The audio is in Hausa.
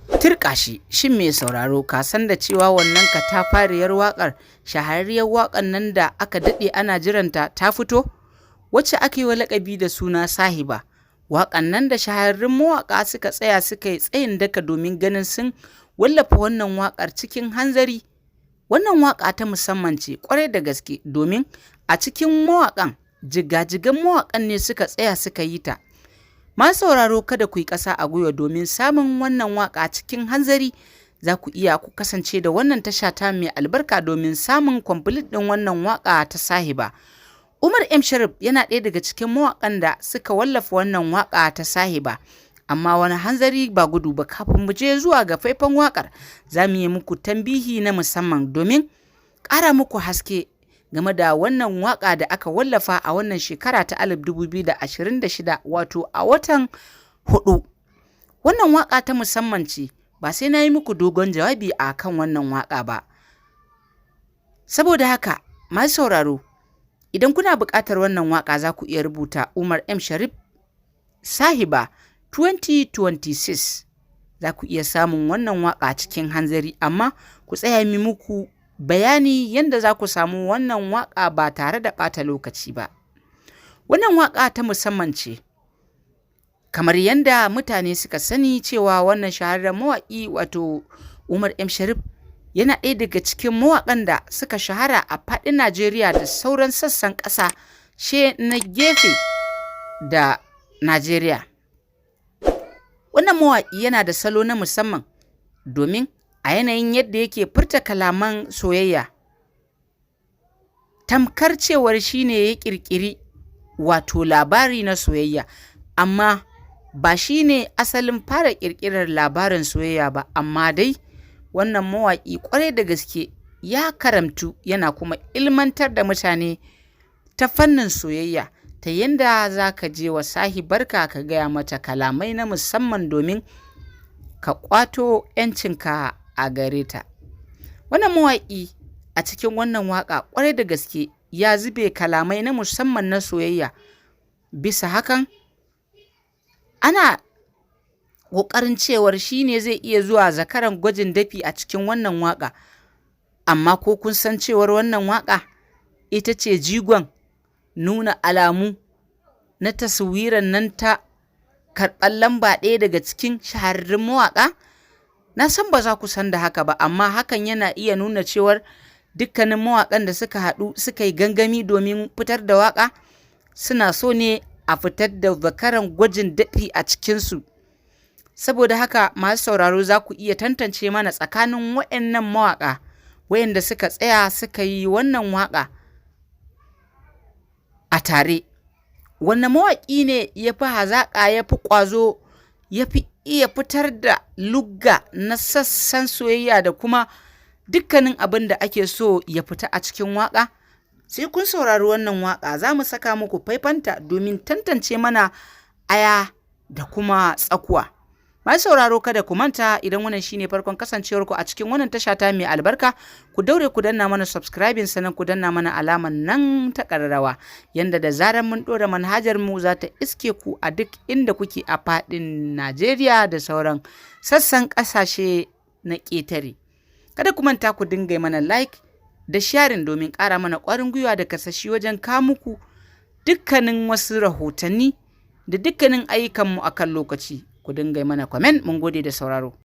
Turƙa shi, shin mai sauraro ka san da cewa wannan katafariyar waƙar shahararriyar waƙar nan da aka daɗe ana jiranta ta fito? Wacce aka yi wa laƙabi da suna Sahiba. Waƙar nan da shahararrun mawaƙa suka tsaya suka yi tsayin daka domin ganin sun wallafa wannan waƙar cikin hanzari. Wannan waƙa ta musamman ce ƙwarai da gaske domin a cikin mawaƙan jigajigan mawaƙan ne suka tsaya suka yi ta. Masu sauraro kada ku yi ƙasa a gwiwa domin samun wannan waƙa cikin hanzari za ku iya ku kasance da wannan tasha ta mai albarka domin samun kwamfilit ɗin wannan waƙa ta Sahiba. Umar M. Sharif yana ɗaya daga cikin mawaƙan da suka wallafa wannan waƙa ta Sahiba. Amma wani hanzari ba gudu ba, kafin mu je zuwa ga faifan waƙar za mu yi muku tambihi na musamman domin ƙara muku haske game da wannan waƙa da aka wallafa a wannan shekara ta 2026 wato a watan 4. Wannan waƙa ta musamman ce, ba sai na yi muku dogon jawabi a kan wannan waƙa ba. Saboda haka masu sauraro, idan kuna buƙatar wannan waƙa za ku iya rubuta Umar M. Sharif Sahiba 2026. Za ku iya samun wannan waƙa cikin hanzari, amma ku tsaya mi muku bayani yadda za ku samu wannan waƙa ba tare da ɓata lokaci ba. Wannan waƙa ta musamman ce, kamar yadda mutane suka sani cewa wannan shahararren mawaƙi wato Umar M. Sharif yana ɗaya daga cikin mawaƙan da suka shahara a faɗin Najeriya da sauran sassan ƙasa she na gefe da Najeriya. Wannan mawaƙi yana da salo na musamman domin a yanayin yadda yake furta kalaman soyayya, tamkar cewar shi ne ya ƙirƙiri wato labari na soyayya, amma ba shi ne asalin fara ƙirƙirar labarin soyayya ba, amma dai wannan mawaƙi ƙwarai da gaske ya karamtu yana kuma ilmantar da mutane ta fannin soyayya, ta yadda za ka je wa sahibarka ka gaya mata kalamai na musamman domin ka ƙwato 'yancinka a gare ta. Wannan mawaƙi a cikin wannan waƙa ƙwarai da gaske ya zube kalamai na musamman na soyayya. Bisa hakan ana ƙoƙarin cewar shi ne zai iya zuwa zakaran gwajin dafi a cikin wannan waƙa, amma ko kun san cewar wannan waƙa ita ce jigon nuna alamu na taswiran nan ta karɓar lamba ɗaya daga cikin shahararrun mawaƙa? Na san ba za ku san da haka ba, amma hakan yana iya nuna cewar dukkanin mawaƙan da suka haɗu suka yi gangami domin fitar da waƙa suna so ne a fitar da zakaran gwajin dafi a cikinsu. Saboda haka masu sauraro za ku iya tantance mana tsakanin waɗannan mawaƙa waɗanda suka tsaya suka yi wannan waƙa a tare. Wanne mawaƙi ne ya fi hazaƙa, ya fi ƙwazo, ya fi iya fitar da lugga na sassan soyayya da kuma dukkanin abin da ake so ya fita a cikin waƙa? Sai kun saurari wannan waƙa za mu saka muku faifanta domin tantance mana aya da kuma tsakuwa. Masu sauraro kada ku manta, idan wannan shine farkon kasancewarku a cikin wannan tasha ta mai albarka, ku daure ku danna mana subscribing, sannan ku danna mana alaman nan ta ƙararrawa, yanda da zarar mun ɗora manhajar mu za ta iske ku a duk inda kuke a faɗin Najeriya da sauran sassan ƙasashe na ƙetare. Kada ku manta ku dinga mana like da sharing domin ƙara mana ƙwarin gwiwa da kasashi wajen kawo muku dukkanin wasu rahotanni da dukkanin ayyukanmu a kan lokaci. Ku dinga mana comment. Mun gode da sauraro.